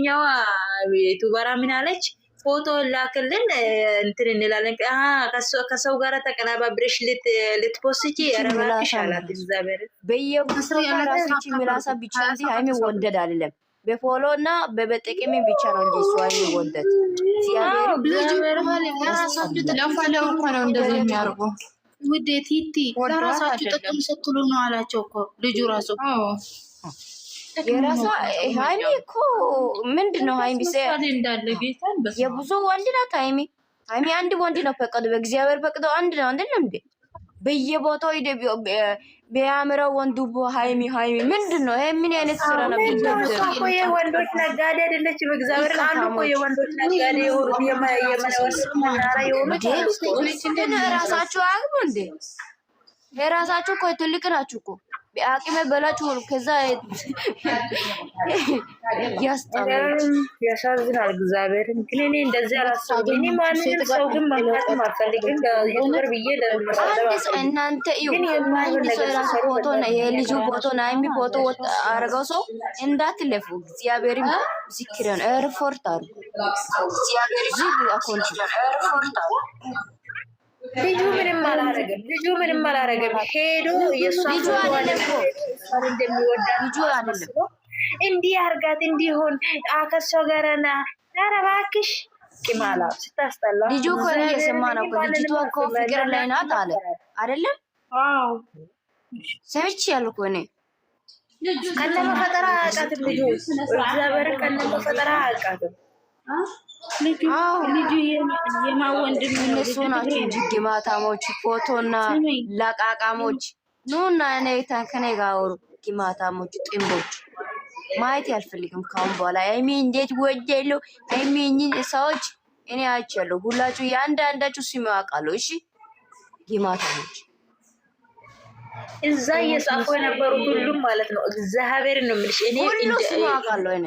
ያችኛዋ ዩቱበራ ምን አለች? ፎቶ ላክልን እንትን እንላለን። ከሰው ጋር ተቀናባብረሽ ልትፖስቺ ያረባክሽ አላት። እግዚአብሔር በየጉስሩ ያላሰች ሚላሳ ብቻ እንጂ ሃይሚ ወደድ አይደለም። በፎሎ እና በጥቅም ብቻ ነው እንጂ እሱ ሃይሚ ወደድ እግዚአብሔር ለራሳችሁ ለፈለው እኮ ነው እንደዚህ የሚያርጉ ውዴ ቲቲ ለራሳችሁ ጥቅም ስትሉ ነው አላቸው እኮ ልጁ ራሱ የራሷ ሃይሚ እኮ ምንድነው ሃይሚ እንዳለ ጌታን የብዙ ወንድ ናት ሃይሚ አንድ ወንድ ነው ፈቀደ በእግዚአብሔር ፈቅዶ አንድ ነው አይደለም እንዴ በየቦታው ቢያምረው ወንዱ ሃይሚ ምንድነው ይሄ ምን አይነት ስራ ነው እኮ የወንዶች ነጋዴ አይደለች በእግዚአብሔር አንዱ እኮ የወንዶች ነጋዴ የመነወስ ማራ የሆኑት ራሳችሁ አግቡ እንዴ የራሳችሁ እኮ ትልቅ ናችሁ እኮ በአቅሜ በላችሁ ከዛ ያሳዝናል። እግዚአብሔር ግን እኔ እንደዚህ አላሰብኩም። እኔ ማንንም ሰው ግን ማንንም አልፈልግም። ይቅር ብዬ እናንተ አንድ ሰው የራሱ ፎቶ ነው የልጁ ፎቶ ነው ሃይሚ ፎቶ አርገው ሰው እንዳትለፉ። እግዚአብሔር ምስክር ነው። ሪፖርት አድርጉ። እግዚአብሔር አኮንት ሪፖርት አድርጉ። ልጁ ምንም አላረገም። ሄዶ የሷ ልጁ አይደለም ልጁ አይደለም እንዲህ አርጋት እንዲሆን አከሷ ጋራና አረባክሽ ቂማላ ስታስጠላ ልጁ እኮ እየሰማ ነው እኮ ልጅቷ እኮ ፍቅር ላይ ናት አለ አይደለም? አዎ ሰምቻለሁ እኮ እኔ ከነመ ፈጠራ አቃት ልጁ እግዚአብሔር ከነመ ፈጠራ አቃት ልጁ የማወንድም እነሱ ናቸው እንጂ ግማታሞች ፎቶና ለቃቃሞች ኑና እኔ ከኔ ጋር አውሩ። ግማታሞች ጥንቦች ማየት ያልፈልግም ካሁን በኋላ ሃይሚ እንዴት ወጀለው ሃይሚ ሰዎች እኔ አይቻለሁ። ሁላችሁ ያንዳንዳችሁ ስም ያውቃለሁ። እሺ ግማታሞች እዛ እየጻፉ የነበሩት ሁሉም ማለት ነው። እግዚአብሔር ነው የምልሽ እኔ ሁሉ ስም ያውቃለሁ እኔ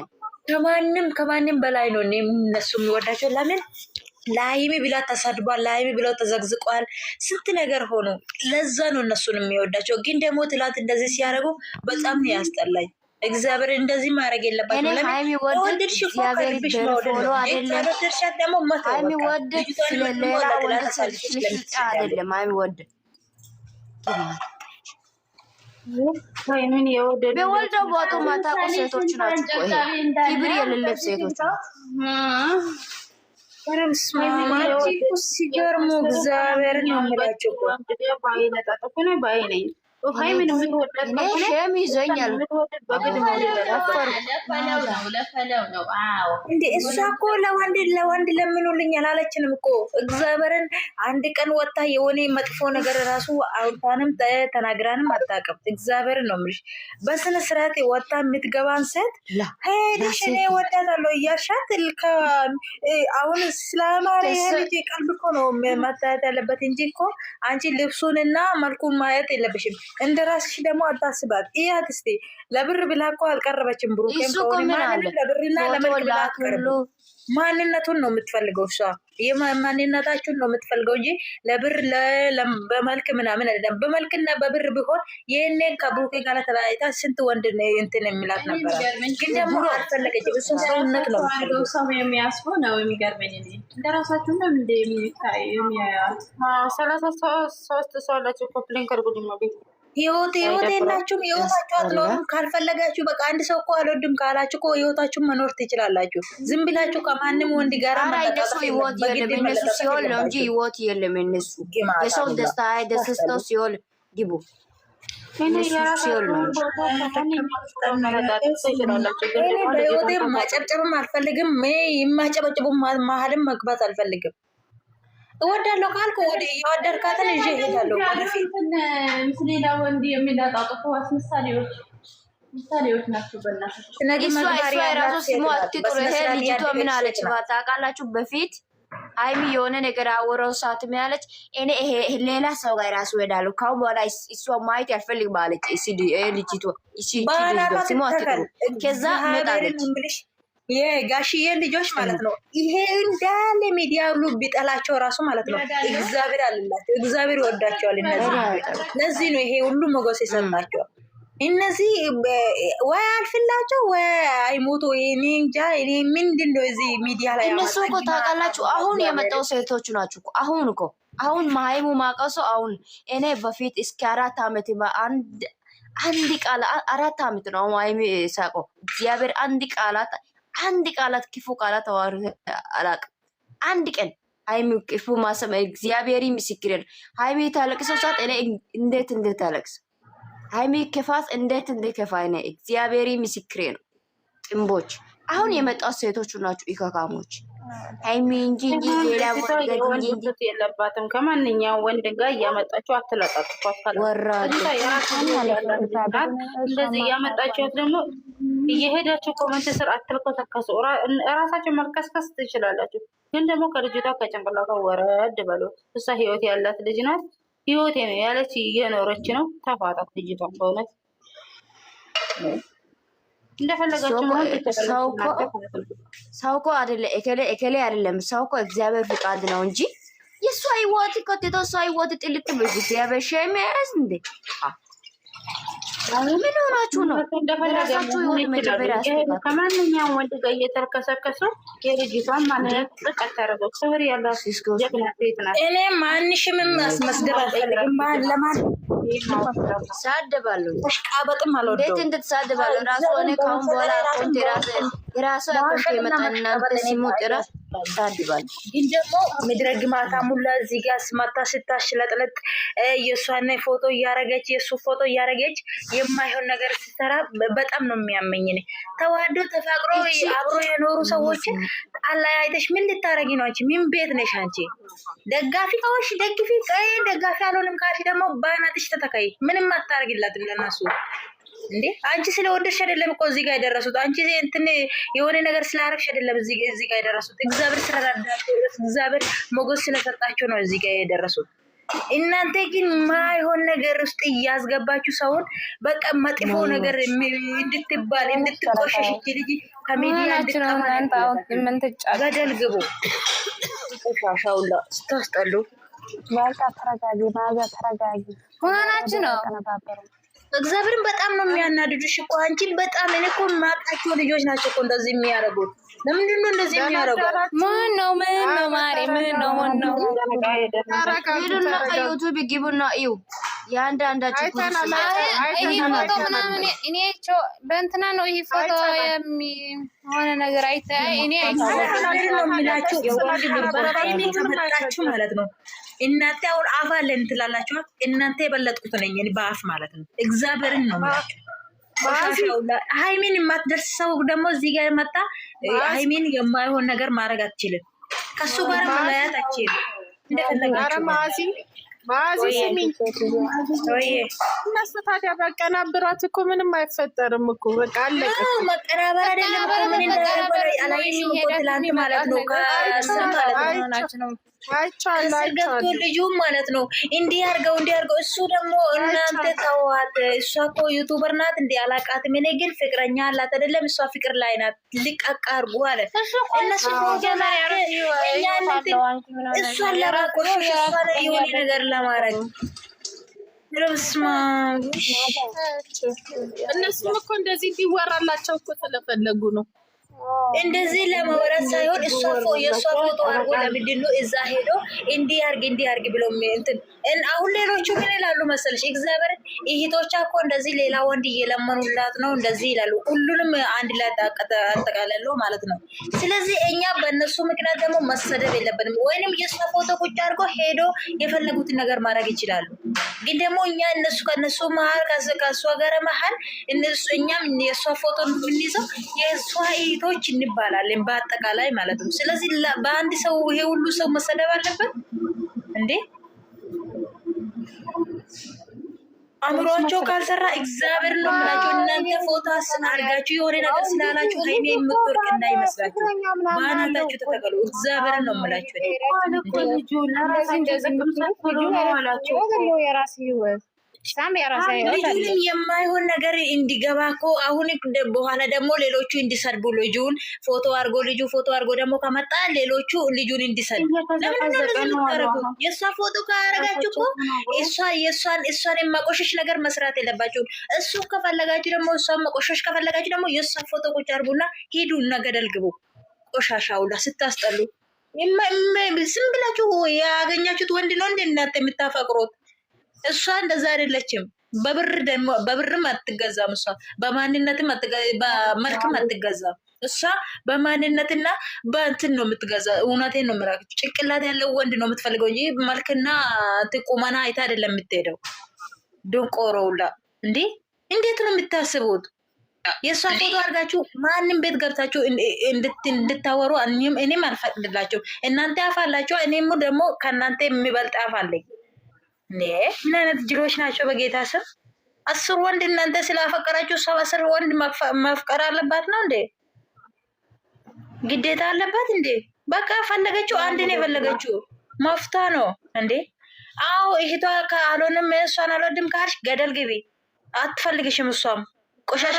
ከማንም በላይ ነው እነሱ የሚወዳቸው። ለምን ለሃይሚ ብላ ተሰድቧል፣ ለሃይሚ ብለው ተዘግዝቋል፣ ስንት ነገር ሆኖ ለዛ ነው እነሱን የሚወዳቸው። ግን ደግሞ ትላት እንደዚህ ሲያደርጉ በጣም ነው ያስጠላኝ። እግዚአብሔር እንደዚህ ማድረግ የለባቸው። ለምን ወንድሽ እግዚአብሔር በፎሎ አይደለም ደግሞ ሃይሚ ወደ ስለሌላ ወንድ ስለሽጣ አይደለም ሃይሚ ወደ ምን የወደደ በወልደው ቦቱ ማታቆ ሴቶች ናቸው። ክብር የሌለው ሴቶች ሲገርሙ እግዚአብሔር ነው የምላቸው እኮ ባይ ነኝ ሃይሚን የምትወደድ ሸም ይዞኛል። ለፈለው ነው። አዎ እንዴ እሷ እኮ ለወንድ ለምኑልኛል አላለችንም እኮ እግዚአብሔርን። አንድ ቀን ወጣ የሆነ መጥፎ ነገር ራሱ አውርታንም ተናግራንም አታውቅም። እግዚአብሔርን ነው የምልሽ። በስነ ስርዓት ወጣ የምትገባን ሴት ሄደሽ እኔ እወዳታለሁ እያልሻት አሁን ስለማረ ልጅ ቀልብ እኮ ነው መታየት ያለበት እንጂ እኮ አንቺ ልብሱንና መልኩን ማየት የለብሽም። እንደ ራስሽ ደግሞ አታስባት። እያት እስቲ ለብር ብላ እኮ አልቀረበችም። ብሩኬም ከሆነ ለብርና ለመልክ ብላ አልቀረበ። ማንነቱን ነው የምትፈልገው እሷ የማንነታችሁን ነው የምትፈልገው እንጂ ለብር በመልክ ምናምን አይደለም። በመልክና በብር ቢሆን ይሄንን ከብሩኬ ጋር ተለያይታ ስንት ወንድ ነው የሚላት ነበር። ግን ደግሞ አልፈለገችም። እሱ ሰውነት ነው የምትፈልገው። ሰው የሚያስበው ነው የሚገርመኝ። እንደራሳችሁ ነው እንደ የሚያዩት 33 ሰው አላችሁ። ኮፕሊንግ አድርጉልኝ ነው ቤት ህይወት የላችሁም። ህይወታችሁ አትኖሩም። ካልፈለጋችሁ በቃ አንድ ሰው እኮ አልወድም ካላችሁ እኮ ህይወታችሁን መኖር ትችላላችሁ። ዝም ብላችሁ ከማንም ወንድ ጋር እነሱ ህይወት የለም። እነሱ ሲሆን ነው እንጂ ህይወት የለም። እነሱ የሰው ደስታ ደስተው ሲሆን ግቡ ሲሆን ነው። በህይወቴ ማጨብጨብም አልፈልግም። የማጨበጭቡ መሀልም መግባት አልፈልግም። እወዳለሁ ካልኩ ወደ የወደድካትን ይዤ እሄዳለሁ። ወደፊት ሌላ ወንድ የሚላጣጡ ምሳሌዎች ናቸው። በእናትህ እሷ የራሱ ስሙ አትጥሩ። ይሄ ልጅቷ ምን አለች ታውቃላችሁ? በፊት ሃይሚ የሆነ ነገር አወራው ሰዓት ምን አለች? እኔ ይሄ ሌላ ሰው ጋር ራሱ እሄዳለሁ ካሁን በኋላ እሷ ማየት አልፈልግም አለች። ልጅቷ ስሙ አትጥሩ። ከዛ መጣለች የጋሽዬ ልጆች ማለት ነው። ይሄ እንዳለ ሚዲያ ሁሉ ቢጠላቸው ራሱ ማለት ነው እግዚአብሔር አለላቸው። እግዚአብሔር ይወዳቸዋል። እነዚህ ለዚህ ነው ይሄ ሁሉ ሞገስ ይሰጣቸዋል። እነዚህ ወይ አልፍላቸው ወይ አይሞቱ። እኔ እንጃ። እኔ ምንድን ነው እዚህ ሚዲያ ላይ እነሱ እኮ ታውቃላችሁ፣ አሁን የመጣው ሴቶች ናችሁ እኮ አሁን እኮ አሁን ማይሙ ማቀሶ አሁን እኔ በፊት እስከ 4 ዓመት አንድ ቃል 4 ዓመት ነው ማይሙ ሳቆ እግዚአብሔር አንድ ቃላት ክፉ ቃላት አዋር አላቅ አንድ ቀን ሃይሚ ክፉ ማሰብ እግዚአብሔር ምስክሬ ነው። ሃይሚ ታለቅሰው ሰዓት እኔ እንዴት ታለቅስ ሃይሚ ከፋስ እንዴት ከፋይ ነው እግዚአብሔር ምስክሬ ነው። ጥንቦች አሁን የመጣው ሴቶቹ ናቸው ኢካካሞች። ሃይሚ እንጂ ሌላ ወንድ የለባትም። ከማንኛውም ወንድ ጋር እያመጣችሁ አትለጣጥፏት። ወራድ እንደዚህ እያመጣችኋት ደግሞ እየሄዳችሁ ኮመንት ስር አትልከሰከሱ። እራሳችሁ መልከስከስ ትችላላችሁ፣ ግን ደግሞ ከልጅቷ ከጭንቅላቷ ወረድ በሉ። እሷ ህይወት ያላት ልጅ ናት። ህይወቴ ነው ያለች እየኖረች ነው። ተፋታት ልጅቷ በእውነት ሰው እኮ አይደለ እከሌ አይደለም። ሰው እኮ እግዚአብሔር ፍቃድ ነው እንጂ የእሷ ህይወት እኮ ትቶ እሷ ህይወት ጥልቅ ብሎ እግዚአብሔር ሸም ያዝ እንዴ! ምን ሆናችሁ ነው? እንደፈለጋችሁ ህይወት መጀመሪያ ያስፈልጋል። ከማንኛውም ወንድ ጋር እየተርከሰከሱ የልጅቷን ማንነት ጥቃት ታደረገው ክብር ያላት ጀግና ሴት ናት። እኔ ማንሽም ማስመስደብ አልፈልግም። ለማን ሳደባለሁ ተሽቃበጥም አልወደውም። እንዴት እንድትሳደባለሁ ራሱ እኔ ካሁን በኋላ አቆንቴ የራሱ አቆንቴ የመጣን እናንተ ሲሞት ራሱ ሳድባለሁ። ግን ደግሞ ምድረ ግማታ ሙላ እዚህ ጋር ስማታ ስታሽለጥለጥ የእሷን ፎቶ እያረገች የእሱ ፎቶ እያረገች የማይሆን ነገር ስትሰራ በጣም ነው የሚያመኝ። እኔ ተዋዶ ተፋቅሮ አብሮ የኖሩ ሰዎችን አለያይተሽ ምን ልታረጊ ነው አንቺ? ምን ቤት ነሽ አንቺ? ደጋፊ ከሆንሽ ደግፊ፣ ደጋፊ አልሆንም ካልሽ ደግሞ ባናትሽ ተተካይ። ምንም አታረጊላትም ለነሱ እንዴ። አንቺ ስለወደድሽ አይደለም እኮ እዚህ ጋር የደረሱት። አንቺ እንትን የሆነ ነገር ስላረግሽ አይደለም እዚህ ጋር የደረሱት። እግዚአብሔር ስለረዳቸው፣ እግዚአብሔር ሞገስ ስለሰጣቸው ነው እዚህ ጋር የደረሱት። እናንተ ግን ማይሆን ነገር ውስጥ እያስገባችሁ ሰውን በቃ መጥፎ ነገር እንድትባል እንድትቆሸሽ ልጅ ከሚዲያ ገደል ግቡ። ሻሻውላ ስታስጠሉ ተረጋጊ ሆናችሁ ነው። እግዚአብሔርን በጣም ነው የሚያናድዱሽ እኮ አንቺን በጣም። እኔ እኮ ማቃቸው ልጆች ናቸው እኮ እንደዚህ የሚያደርጉት። ለምንድን ነው እንደዚህ የሚያደርጉት? ምን ነው ማሪ ምን ነው ሄዱና ከዩቱብ ግቡና እዩ የአንዳንዳችሁ እኔ በእንትና ነው ይሄ ፎቶ የሆነ ነገር አይታይ እኔ ከመጣችሁ ማለት ነው። እናንተ አሁን አፍ አለን ትላላችሁ። እናንተ የበለጥኩት ነኝ እኔ በአፍ ማለት ነው። እግዚአብሔርን ነው የምላችሁ። ሃይሚን የማትደርስ ሰው ደግሞ እዚህ ጋር መጣ። ሃይሚን የማይሆን ነገር ማድረግ አትችልም። ከሱ ጋር መለያየት አትችልም። እንደፈለጋችሁ ማዚ ስሚ እነሱ ታዲያ በቀናብራት እኮ ምንም አይፈጠርም እኮ በቃ አለቀ። መቀናበር አይደለም እኮ ምን እንዳደረገ አላየሽም እኮ ትላንት ማለት ነው። አይቻለሁ ልጁ ማለት ነው እንዲህ አድርገው እሱ ደግሞ እናንተ ተዋት። እሷ እኮ ዩቱበር ናት እንዲህ አላቃትም። እኔ ግን ፍቅረኛ አላት አይደለም እሷ ፍቅር ላይ ናት። ልቀቅ አድርጉ አለ እነሱ እሷን ለማቆሸሽ እሷን የሆነ ነገር ለማድረግ ረብስማ እነሱም እኮ እንደዚህ እንዲወራላቸው እኮ ስለፈለጉ ነው። እንደዚህ ለማውራት ሳይሆን የእሷ ፎቶ አርጎ ለምንድን ነው እዛ ሄዶ እንዲህ አርግ ብሎ እንትን አሁን ሌሎቹ ምን ይላሉ መሰለሽ? እግዚአብሔር እህቶቿ እኮ እንደዚህ ሌላ ወንድ እየለመኑላት ነው እንደዚህ ይላሉ። ሁሉንም አንድ ላይ አጠቃለሉ ማለት ነው። ስለዚህ እኛ በእነሱ ምክንያት ደግሞ መሰደብ የለብንም። ወይንም የእሷ ፎቶ ቁጭ አድርጎ ሄዶ የፈለጉትን ነገር ማድረግ ይችላሉ። ግን ደግሞ እኛ ከእነሱ መሀል ከእሷ ጋር መሀል እኛም የእሷ ፎቶ የምንይዘው የእሷ እህቶች እንባላለን በአጠቃላይ ማለት ነው። ስለዚህ በአንድ ሰው ይሄ ሁሉ ሰው መሰደብ አለበት እንዴ? አእምሯቸው ካልሰራ እግዚአብሔር ነው የምላቸው። እናንተ ፎቶ አድርጋችሁ የሆነ ነገር ስላላችሁ ሃይሜ የምትወርቅ እንዳይመስላችሁ በአናታችሁ ተተከሉ። እግዚአብሔር ነው የምላችሁ። የራስ ህይወት ሳም የራሴ ህይወት አለ። ልጁንም የማይሆን ነገር እንዲገባ እኮ አሁን በኋላ ደግሞ ሌሎቹ እንዲሰድቡ ልጁን ፎቶ አድርጎ ደግሞ ከመጣ ሌሎቹ ልጁን እንዲሰድቡ የእሷ ፎቶ ካረጋችሁ እኮ እሷን የማቆሸሽ ነገር መስራት የለባችሁም። እሱ ከፈለጋችሁ ደግሞ እሷን መቆሸሽ ከፈለጋችሁ ደግሞ የእሷ ፎቶ ቁጭ አድርጉና ሂዱ እና ገደል ግቡ። ቆሻሻውላ ስታስጠሉ ዝም ብላችሁ ያገኛችሁት ወንድ ነው እንደ እናንተ የምታፈቅሩት። እሷ እንደዛ አይደለችም። በብርም አትገዛም። እሷ በማንነትም በመልክም አትገዛም። እሷ በማንነትና በእንትን ነው የምትገዛ። እውነቴን ነው የምላችሁ። ጭንቅላት ያለው ወንድ ነው የምትፈልገው እንጂ መልክና ቁመና አይታ አይደለም የምትሄደው። ድንቆሮውላ እንዴ! እንዴት ነው የምታስቡት? የእሷ ፎቶ አድርጋችሁ ማንም ቤት ገብታችሁ እንድታወሩ እኔም አልፈቅድላችሁ። እናንተ አፋላችሁ፣ እኔም ደግሞ ከእናንተ የሚበልጥ አፋለኝ። ምን አይነት ጅሎች ናቸው? በጌታ ስም 10 ወንድ እናንተ ስላፈቀራችሁ 10 ወንድ መፍቀር አለባት ነው እንዴ? ግዴታ አለባት እንዴ? በቃ ፈለገችው፣ አንድ ነው የፈለገችው መፍታ ነው እንዴ? አዎ እህቷ ካልሆነም እሷን አልወድም ካልሽ ገደል ግቢ። አትፈልግሽም እሷም ቆሻሻ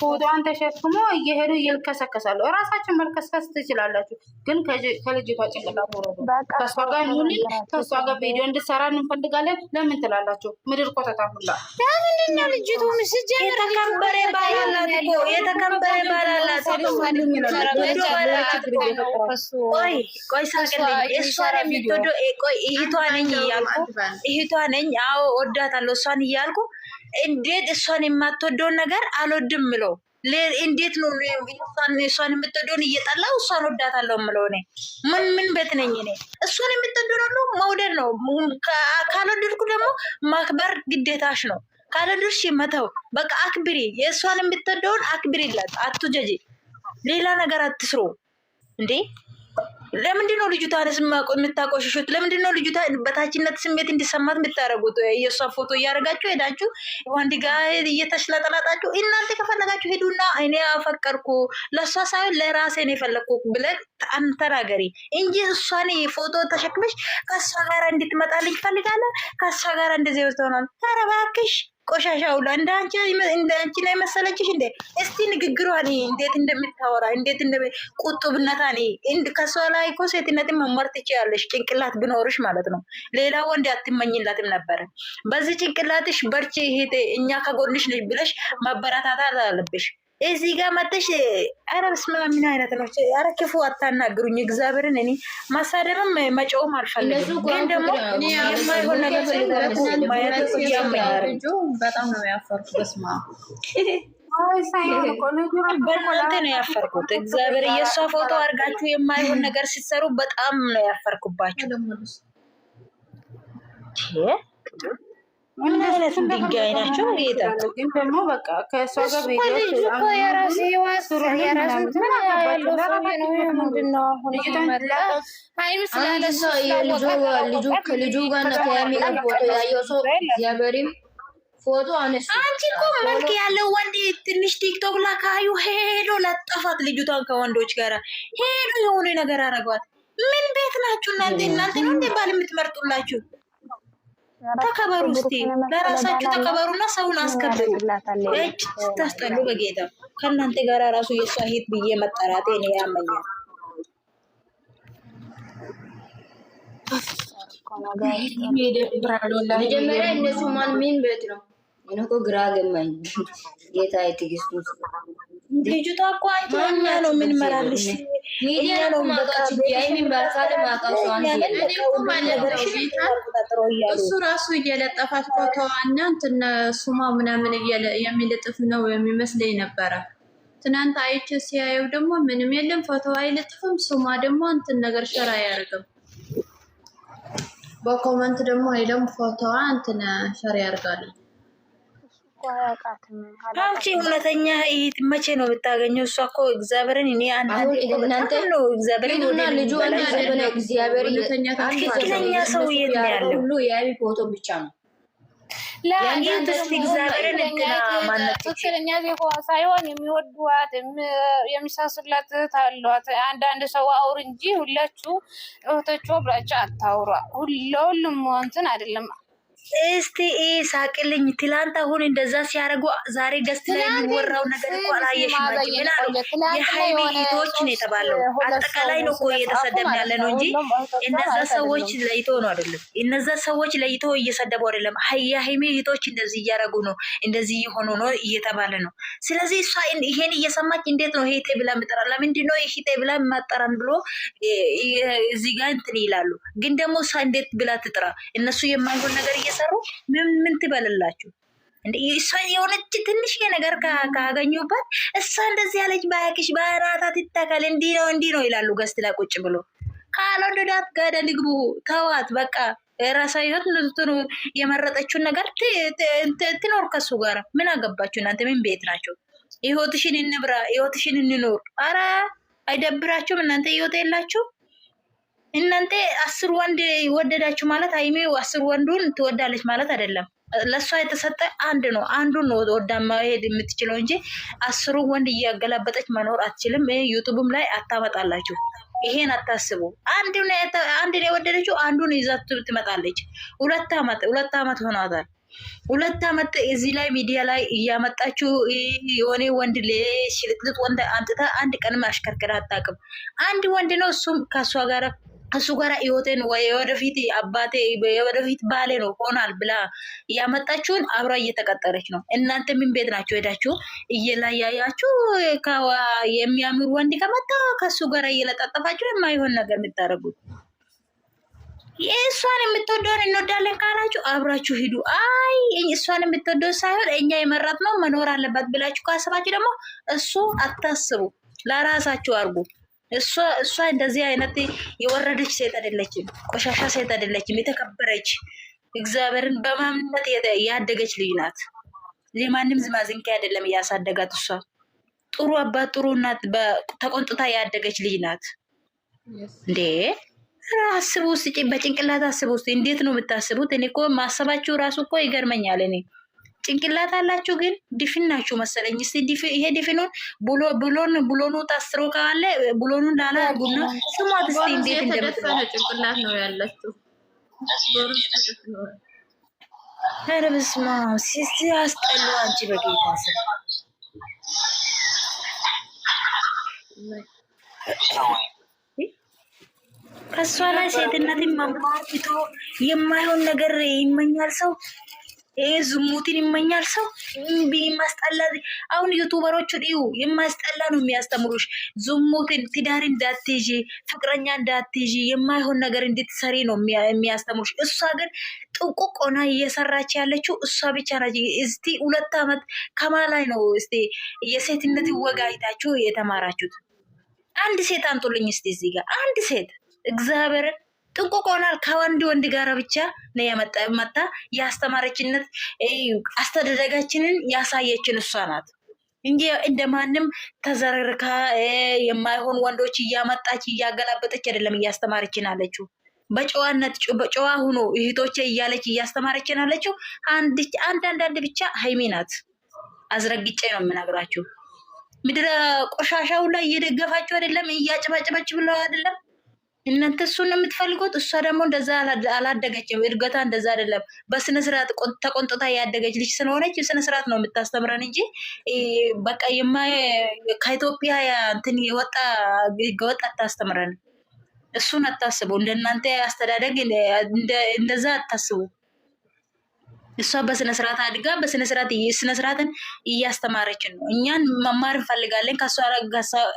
ፎቶዋን ተሸክሞ እየሄዱ ይልከሰከሳሉ። እራሳችን መልከስከስ ትችላላችሁ፣ ግን ከልጅቷ ጭንቅላት ወረዱ። ከእሷ ጋር ኑልን፣ ከእሷ ጋር ቪዲዮ እንድሰራ እንፈልጋለን። ለምን ትላላችሁ? ምድር ቆጠታ ሁላ ለምንድነው ልጅቱ የተከበረ ባላላት እኮ የተከበረ ባላላት ቆይ ሳቅልኝ እሷን የሚወደው ቆይ እህቷ ነኝ። አዎ ወዳታለሁ እሷን እያልኩ እንዴት እሷን የማትወደውን ነገር አልወድም ምለው? እንዴት ነው እሷን የምትወደውን እየጠላው እሷን ወዳታለሁ ምለው? እኔ ምን ቤት ነኝ እኔ? እሷን የምትወደው መውደድ ነው። ካልወደድኩ ደግሞ ማክበር ግዴታሽ ነው። ካልወደድሽ መተው በቃ አክብሪ። የእሷን የምትወደውን አክብሪላት፣ አትጀጂ። ሌላ ነገር አትስሩ እንዴ! ለምንድን ነው ልጅቷን የምታቆሽሹት? ለምንድን ነው ልጅቷ በታችነት ስሜት እንዲሰማት የምታደርጉት? የእሷ ፎቶ እያደረጋችሁ ሄዳችሁ ወንድ ጋር እየተሽለጠላጣችሁ። እናንተ ከፈለጋችሁ ሄዱና እኔ አፈቀርኩ ለእሷ ሳይሆን ለራሴ ነው የፈለግኩ ብለህ ተናገሪ እንጂ እሷን ፎቶ ተሸክመሽ ከእሷ ጋር እንድትመጣልኝ ትፈልጋለህ? ከእሷ ጋር እንደዚህ ትሆናል? ኧረ እባክሽ ቆሻሻውላ እንደ አንቺ ላይ መሰለችሽ እንዴ? እስቲ ንግግሯን እንዴት እንደምታወራ እንዴት ቁጡብነታ ከሷ ላይ እኮ ሴትነትን መማር ትችያለሽ፣ ጭንቅላት ብኖርሽ ማለት ነው። ሌላ ወንድ አትመኝላትም ነበረ። በዚህ ጭንቅላትሽ በርቺ እህቴ፣ እኛ ከጎንሽ ነሽ ብለሽ ማበረታታት አለብሽ። እዚህ ጋር መጥተሽ ኧረ በስመ አብ ምን አይነት ነው? ኧረ ክፉ አታናግሩኝ። እግዚአብሔርን እኔ ማሳደብም መጮውም አልፈልግም፣ ግን ደግሞ የማይሆን ነገር ማየት ያመኛል። በጣም ነው ያፈርኩት። በስመ አብ በእናንተ ነው ያፈርኩት። እግዚአብሔር የእሷ ፎቶ አድርጋችሁ የማይሆን ነገር ሲሰሩ በጣም ነው ያፈርኩባችሁ። ምን አይነት ድንጋይ ናቸው? ጌታ ግን ደግሞ በቃ ከእሷ ጋር ቪዲዮ ከልጁ ጋር የሚቀር ፎቶ ያየው ሰው እግዚአብሔርም ፎቶ አነሱ። አንቺ እኮ መልክ ያለው ወንድ ትንሽ ቲክቶክ ላይ ካዩ ሄዶ ለጠፋት ልጅቷን ከወንዶች ጋር ሄዶ የሆነ ነገር አረጓት። ምን ቤት ናችሁ እናንተ? እናንተ ነው እንደ ባል የምትመርጡላችሁ? ተከበሩ እስቲ፣ ለራሳችሁ ተከበሩና ሰውን አስከብሩ። እጭ ስታስጠሉ በጌታ ከእናንተ ጋር ራሱ የሷ ሂት ብዬ መጠራቴ እኔ ያመኛል። መጀመሪያ እነሱ ማን ምን ቤት ነው? እኔ እኮ ግራ ገባኝ። ጌታ ትዕግስቱ ልጅቷ እኮ አይቶ እኛ ነው ምን መራልሽ ሚዲያ ነው ማቃችሁ ያይሚን ባካለ ማቃሱ እሱ ራሱ እየለጠፋት ፎቶዋና እንትን ሱማ ምናምን የሚለጥፍ ነው የሚመስለኝ ነበረ። ትናንት አይቼ ሲያየው ደግሞ ምንም የለም፣ ፎቶ አይለጥፍም። ሱማ ደግሞ እንትን ነገር ሸራ አያደርግም። በኮመንት ደግሞ አይለም ፎቶዋ እንትን ሸራ ያርጋል። አንቺ እውነተኛ እህት መቼ ነው የምታገኘው? እሷ እኮ እግዚአብሔርን እኔ እናንተ ነው እግዚአብሔርን ልጁ እግዚአብሔር ትክክለኛ ሰው የት ነው ያለው? ሁሉ የአቢ ፎቶ ብቻ ነው። ትክክለኛ ዜጋ ሳይሆን የሚወዷት የሚሳሱላት ታሏት አንዳንድ ሰው አውር እንጂ ሁላችሁ እህቶቿ ብላችሁ አታውራ። ለሁሉም እንትን አይደለም። እስቲ ሳቅልኝ። ትላንት አሁን እንደዛ ሲያደርጉ ዛሬ ገስት ላይ የሚወራው ነገር እኮ አላየሽም? ምን አሉ? የሃይሚ እህቶች ነው የተባለው። አጠቃላይ ነው እኮ እየተሰደብን ያለ ነው እንጂ እነዛ ሰዎች ለይቶ ነው አይደለም። እነዛ ሰዎች ለይቶ እየሰደቡ አይደለም። የሃይሚ እህቶች እንደዚህ እያደረጉ ነው፣ እንደዚህ የሆኑ ነው እየተባለ ነው። ስለዚህ እሷ ይሄን እየሰማች እንዴት ነው ሄቴ ብላ ምጠራ? ለምንድን ነው ሄቴ ብላ ማጠራን ብሎ እዚህ ጋር እንትን ይላሉ። ግን ደግሞ እሷ እንዴት ብላ ትጥራ? እነሱ የማይሆን ነገር ሰሩ ምን ትበልላችሁ እንዴ? እሷ የሆነች ትንሽ ነገር ካገኙበት እሷ እንደዚህ ያለች ባያክሽ ባራታ ትተከል እንዲህ ነው ይላሉ። ገስት ላይ ቁጭ ብሎ ካልወደዳት ገደል ይግቡ፣ ተዋት በቃ። የራሷ ህይወት ንዝቱን የመረጠችውን ነገር ትኖር ከሱ ጋር። ምን አገባችሁ እናንተ? ምን ቤት ናቸው? ህይወትሽን እንብራ፣ ህይወትሽን እንኖር። አረ አይደብራችሁም እናንተ? ህይወት የላችሁ እናንተ? 10 ወንድ ወደዳችሁ ማለት ሃይሚ 10 ወንዱን ትወዳለች ማለት አይደለም። ለሷ የተሰጠ አንድ ነው። አንዱን ነው ወዳ ማሄድ የምትችለው እንጂ 10 ወንድ እያገላበጠች መኖር አትችልም። ዩቲዩብም ላይ አታመጣላችሁ። ይሄን አታስቡ። አንድ ነው የወደደችው፣ አንዱን ይዛት ትመጣለች። 2 አመት ሆኗታል። 2 አመት እዚህ ላይ ሚዲያ ላይ እያመጣችሁ የሆነ ወንድ ሽልጥልጥ ወንድ አንጥታ አንድ ቀንም አሽከርክራ አታውቅም። አንድ ወንድ ነው፣ እሱም ከሱ ጋር ህይወቴን ወይ ወደፊት አባቴ ወደፊት ባሌ ነው ሆናል ብላ ያመጣችሁን አብራ እየተቀጠረች ነው። እናንተ ምን ቤት ናችሁ? ሄዳችሁ እየላያያችሁ የሚያምር ወንድ ከመጣ ከሱ ጋር እየለጣጠፋችሁ የማይሆን ነገር የምታደርጉት። እሷን የምትወደውን እንወዳለን ካላችሁ አብራችሁ ሂዱ። አይ እሷን የምትወደው ሳይሆን እኛ የመራት ነው መኖር አለባት ብላችሁ ካሰባችሁ ደግሞ እሱ አታስቡ፣ ለራሳችሁ አርጉ። እሷ እንደዚህ አይነት የወረደች ሴት አይደለችም፣ ቆሻሻ ሴት አይደለችም። የተከበረች እግዚአብሔርን በማምነት ያደገች ልጅ ናት። የማንም ዝማዝንኬ አይደለም እያሳደጋት። እሷ ጥሩ አባት ጥሩ እናት ተቆንጥታ ያደገች ልጅ ናት። እንዴ አስቡ ውስጥ በጭንቅላት አስቡ ውስጥ እንዴት ነው የምታስቡት? እኔ እኮ ማሰባችሁ ራሱ እኮ ይገርመኛል። እኔ ጭንቅላት አላችሁ ግን ድፍን ናችሁ መሰለኝ። እስቲ ይሄ ድፍኑን ብሎኑ ታስሮ ካለ ብሎኑን ላላ ጉና ስሟት እስቲ እንዴት እንደምትደፈነ ጭንቅላት ነው ያላችሁ። ኧረ በስመ አብ ሲስቲ አስጠሉ። አንቺ በጌታ ስም ከሷ ላይ ሴትነትን መማር ትቶ የማይሆን ነገር ይመኛል ሰው። ዝሙትን ይመኛል ሰው። ማስጠላ። አሁን ዩቱበሮቹን እዩ፣ የማስጠላ ነው የሚያስተምሩሽ። ዝሙትን፣ ትዳር እንዳትይዢ፣ ፍቅረኛ እንዳትይዢ፣ የማይሆን ነገር እንድትሰሪ ነው የሚያስተምሩሽ። እሷ ግን ጥንቁቅ ሆና እየሰራች ያለችው እሷ ብቻ ናት። እስቲ 2 አመት ከማላይ ነው እስቲ የሴትነት ወጋ አይታችሁ የተማራችሁት? አንድ ሴት አንጡልኝ እስቲ እዚህ ጋር አንድ ሴት እግዚአብሔርን ጥንቁቅ ሆናል። ከወንድ ጋር ብቻ ነው መጣ ያስተማረችነት አስተዳደጋችንን ያሳየችን እሷ ናት እንጂ እንደማንም ተዘረርካ የማይሆን ወንዶች እያመጣች እያገላበጠች አይደለም እያስተማረችን አለችው። በጨዋነት በጨዋ ሆኖ እህቶቼ እያለች እያስተማረችን አለችው። አንዳንድ ብቻ ሃይሚ ናት። አዝረግጬ ነው የምነግራችሁ። ምድረ ቆሻሻው ላይ እየደገፋችሁ አይደለም፣ እያጨባጨባች ብለው አይደለም እናንተ እሱን ነው የምትፈልጉት። እሷ ደግሞ እንደዛ አላደገችም። እድገቷ እንደዛ አይደለም። በስነ ስርዓት ተቆንጥታ ያደገች ልጅ ስለሆነች ስነ ስርዓት ነው የምታስተምረን እንጂ በቃ ከኢትዮጵያ እንትን የወጣ አታስተምረን። እሱን አታስቡ። እንደናንተ አስተዳደግ እንደዛ አታስቡ። እሷ በስነ ስርዓት አድጋ በስነ ስርዓትን እያስተማረችን ነው። እኛን መማር እንፈልጋለን፣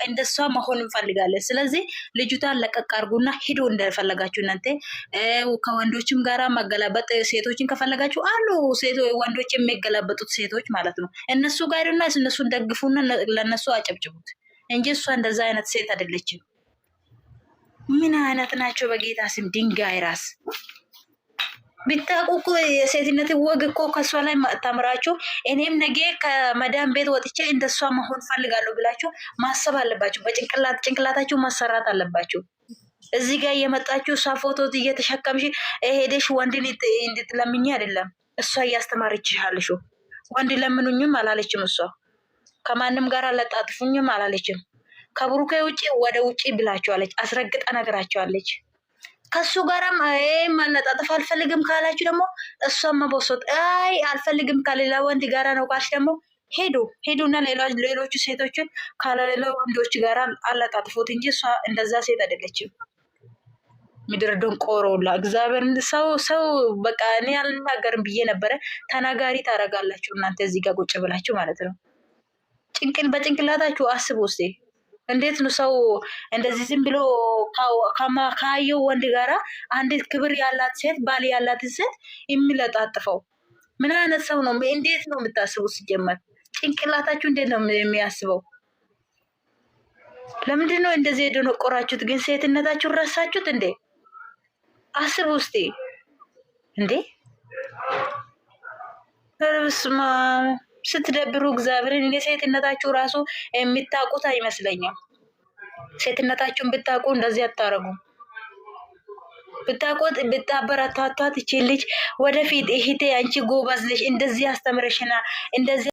እንደሷ መሆን እንፈልጋለን። ስለዚህ ልጅቷን ለቀቅ አድርጉና ሂዱ እንደፈለጋችሁ እናንተ። ከወንዶችም ጋራ መገላበጥ ሴቶችን ከፈለጋችሁ አሉ ወንዶች የሚገላበጡት ሴቶች ማለት ነው። እነሱ ጋር ሄዱና እነሱን ደግፉና ለነሱ አጨብጭቡት እንጂ እሷ እንደዛ አይነት ሴት አይደለችም። ምን አይነት ናቸው በጌታ ስም ድንጋይ ራስ ቢታቁ እኮ የሴትነት ወግ እኮ ከሷ ላይ ተምራችሁ እኔም ነገ ከመዳን ቤት ወጥቼ እንደሷ መሆን ፈልጋለሁ ብላችሁ ማሰብ አለባችሁ። ጭንቅላታችሁ ማሰራት አለባችሁ። እዚህ ጋር እየመጣችሁ እሷ ፎቶ እየተሸከምሽ ሄደሽ ወንድን እንድትለምኝ አይደለም። እሷ እያስተማረችሽ ያለሽው። ወንድ ለምኑኝም አላለችም እሷ። ከማንም ጋር አለጣጥፉኝም አላለችም። ከብሩኬ ውጪ ወደ ውጪ ብላችኋለች፣ አስረግጣ ነገራቸዋለች። ከሱ ጋራም ማለጣጥፍ አልፈልግም ካላችሁ ደግሞ እሷም መቦሶት አይ አልፈልግም ከሌላ ወንድ ጋራ ነው ካልሽ ደግሞ ሄዱና ሌሎቹ ሴቶችን ካለሌላ ወንዶች ጋራ አለጣጥፉት እንጂ እሷ እንደዛ ሴት አይደለችም። ምድር ደንቆሮላ እግዚአብሔር ሰው በቃ እኔ አልናገርም ብዬ ነበረ። ተናጋሪ ታረጋላችሁ እናንተ እዚህ ጋር ቁጭ ብላችሁ ማለት ነው። በጭንቅላታችሁ አስቡ እስቲ። እንዴት ነው ሰው እንደዚህ ዝም ብሎ ካየው ወንድ ጋራ አንዲት ክብር ያላት ሴት ባል ያላት ሴት የሚለጣጥፈው? ምን አይነት ሰው ነው? እንዴት ነው የምታስቡት? ሲጀመር ጭንቅላታችሁ እንዴት ነው የሚያስበው? ለምንድን ነው እንደዚህ የደነቆራችሁት ግን? ሴትነታችሁን ረሳችሁት እንዴ? አስቡ እስቲ እንዴ! በስመ አብ ስትደብሩ እግዚአብሔርን። እኔ ሴትነታችሁ ራሱ የሚታቁት አይመስለኝም። ሴትነታችሁን ብታቁ እንደዚህ አታረጉ። ብታቆት ብታበረታቷት እቺ ልጅ ወደፊት እህቴ አንቺ ጎበዝ ነሽ እንደዚህ አስተምረሽና እንደዚህ